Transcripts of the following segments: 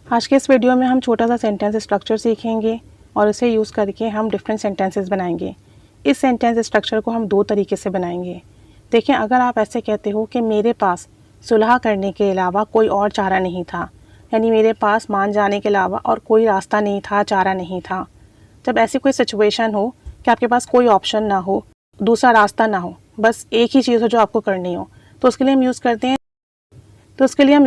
आज के इस वीडियो में हम छोटा सा सेंटेंस स्ट्रक्चर सीखेंगे और इसे यूज़ करके हम डिफरेंट सेंटेंसेस बनाएंगे। इस सेंटेंस स्ट्रक्चर को हम दो तरीके से बनाएंगे। देखिए, अगर आप ऐसे कहते हो कि मेरे पास सुलह करने के अलावा कोई और चारा नहीं था, यानी मेरे पास मान जाने के अलावा और कोई रास्ता नहीं था, चारा नहीं था। जब ऐसी कोई सिचुएशन हो कि आपके पास कोई ऑप्शन ना हो, दूसरा रास्ता ना हो, बस एक ही चीज़ हो जो आपको करनी हो, तो उसके लिए हम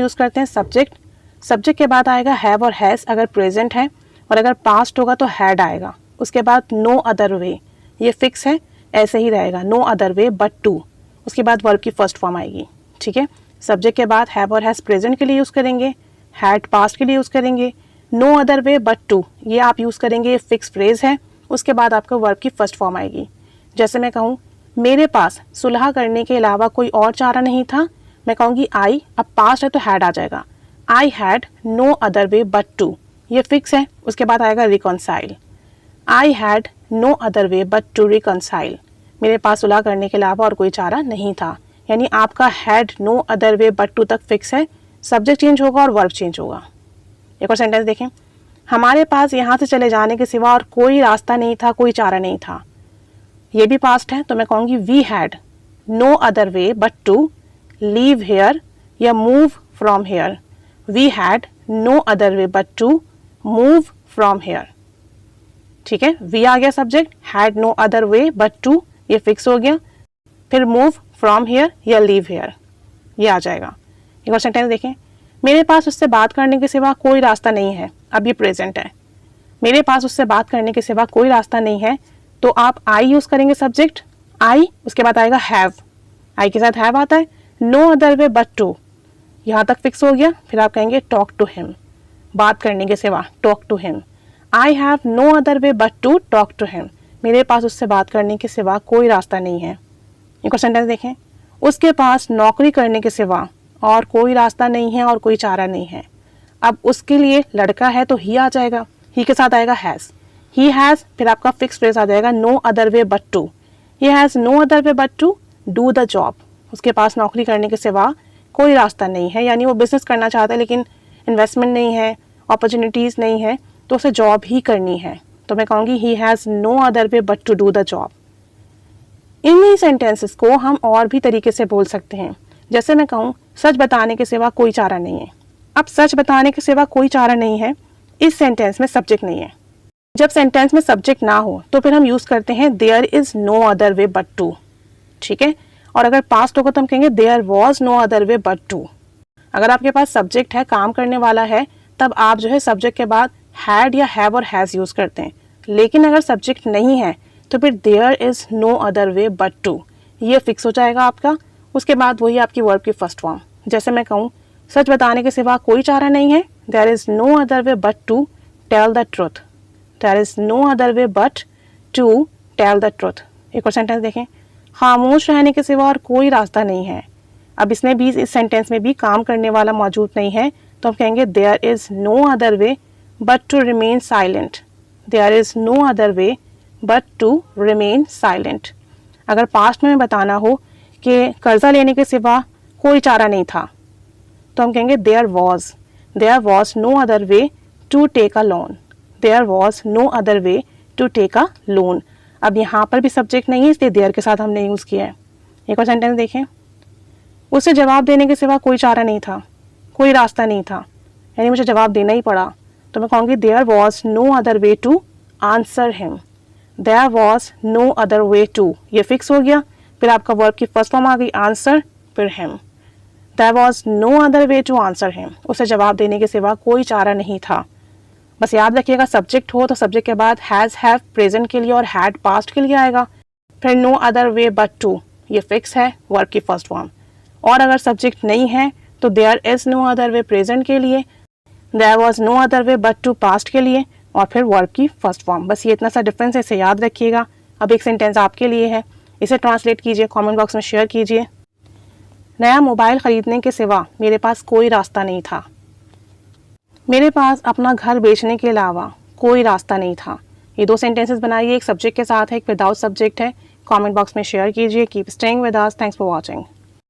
यूज़ करते हैं सब्जेक्ट। सब्जेक्ट के बाद आएगा हैव और हैज़ अगर प्रेजेंट है, और अगर पास्ट होगा तो हैड आएगा। उसके बाद नो अदर वे, ये फिक्स है, ऐसे ही रहेगा, no other way but to. उसके बाद वर्ब की फर्स्ट फॉर्म आएगी। ठीक है, सब्जेक्ट के बाद हैव और हैज़ प्रेजेंट के लिए यूज़ करेंगे, हैड पास्ट के लिए यूज़ करेंगे, no other way but to ये आप यूज़ करेंगे, ये फिक्स फ्रेज है। उसके बाद आपका वर्ब की फर्स्ट फॉर्म आएगी। जैसे मैं कहूँ मेरे पास सुलह करने के अलावा कोई और चारा नहीं था, मैं कहूँगी आई, अब पास्ट है तो हैड आ जाएगा, I had no other way but to, ये फिक्स है। उसके बाद आएगा reconcile, I had no other way but to reconcile, मेरे पास सुलह करने के अलावा और कोई चारा नहीं था, यानी आपका had no other way but to तक फिक्स है। सब्जेक्ट चेंज होगा और वर्ब चेंज होगा। एक और सेंटेंस देखें, हमारे पास यहाँ से चले जाने के सिवा और कोई रास्ता नहीं था, कोई चारा नहीं था, ये भी पास्ट है, तो मैं कहूँगी we had no other way but to leave here या move from here. We had no other way but to move from here. ठीक है, वी आ गया subject, had no other way but to ये फिक्स हो गया, फिर move from here या लीव हेयर ये आ जाएगा। एक और सेंटेंस देखें, मेरे पास उससे बात करने के सिवा कोई रास्ता नहीं है, अब ये प्रेजेंट है, मेरे पास उससे बात करने के सिवा कोई रास्ता नहीं है, तो आप आई यूज़ करेंगे सब्जेक्ट आई, उसके बाद आएगा हैव, आई के साथ हैव आता है, no other way but to यहाँ तक फिक्स हो गया, फिर आप कहेंगे टॉक टू हिम, बात करने के सिवा, talk to him, I have no other way but to talk to him, मेरे पास उससे बात करने के सिवा कोई रास्ता नहीं है। एक और सेंटेंस देखें, उसके पास नौकरी करने के सिवा और कोई रास्ता नहीं है और कोई चारा नहीं है। अब उसके लिए लड़का है तो ही आ जाएगा, ही के साथ आएगा हैज़, ही हैज़, फिर आपका फिक्स फ्रेज आ जाएगा no other way but to, he has no other way but to do the job, उसके पास नौकरी करने के सिवा कोई रास्ता नहीं है, यानी वो बिजनेस करना चाहता है लेकिन इन्वेस्टमेंट नहीं है, अपॉर्चुनिटीज़ नहीं है, तो उसे जॉब ही करनी है, तो मैं कहूँगी he has no other way but to do the job. इन्हीं सेंटेंसेस को हम और भी तरीके से बोल सकते हैं। जैसे मैं कहूँ सच बताने के सिवा कोई चारा नहीं है। अब सच बताने के सिवा कोई चारा नहीं है, इस सेंटेंस में सब्जेक्ट नहीं है। जब सेंटेंस में सब्जेक्ट ना हो तो फिर हम यूज़ करते हैं there is no other way but to. ठीक है, और अगर पास्ट होगा तो हम कहेंगे there was no other way but to. अगर आपके पास सब्जेक्ट है, काम करने वाला है, तब आप जो है सब्जेक्ट के बाद हैड या हैव और हैज़ यूज़ करते हैं। लेकिन अगर सब्जेक्ट नहीं है तो फिर there is no other way but to ये फिक्स हो जाएगा आपका। उसके बाद वही आपकी वर्ब की फर्स्ट फॉर्म। जैसे मैं कहूँ सच बताने के सिवा कोई चारा नहीं है, there is no other way but to tell the truth, there is no other way but to tell the truth. एक और सेंटेंस देखें, खामोश रहने के सिवा और कोई रास्ता नहीं है। अब इसमें भी, इस सेंटेंस में भी काम करने वाला मौजूद नहीं है, तो हम कहेंगे there is no other way but to remain silent, there is no other way but to remain silent. अगर पास्ट में बताना हो कि कर्जा लेने के सिवा कोई चारा नहीं था, तो हम कहेंगे there was no other way to take a loan, there was no other way to take a loan. अब यहाँ पर भी सब्जेक्ट नहीं है, इसलिए देयर के साथ हमने यूज़ किया है। एक और सेंटेंस देखें, उसे जवाब देने के सिवा कोई चारा नहीं था, कोई रास्ता नहीं था, यानी मुझे जवाब देना ही पड़ा, तो मैं कहूँगी there was no other way to answer him, there was no other way to ये फिक्स हो गया, फिर आपका वर्ब की फर्स्ट फॉर्म आ गई आंसर, फिर him, there was no other way to answer him, उसे जवाब देने के सिवा कोई चारा नहीं था। बस याद रखिएगा सब्जेक्ट हो तो सब्जेक्ट के बाद हैज़ हैव प्रेजेंट के लिए और हैड पास्ट के लिए आएगा, फिर no other way but to ये फिक्स है, वर्ब की फर्स्ट फॉर्म। और अगर सब्जेक्ट नहीं है तो there is no other way present के लिए, there was no other way but to past के लिए, और फिर वर्ब की फर्स्ट फॉर्म। बस ये इतना सा डिफरेंस है, इसे याद रखिएगा। अब एक सेंटेंस आपके लिए है, इसे ट्रांसलेट कीजिए, कमेंट बॉक्स में शेयर कीजिए। नया मोबाइल ख़रीदने के सिवा मेरे पास कोई रास्ता नहीं था, मेरे पास अपना घर बेचने के अलावा कोई रास्ता नहीं था। ये दो सेंटेंसेस बनाइए, एक सब्जेक्ट के साथ है, एक विदाउट सब्जेक्ट है। कमेंट बॉक्स में शेयर कीजिए। Keep staying with us. Thanks for watching.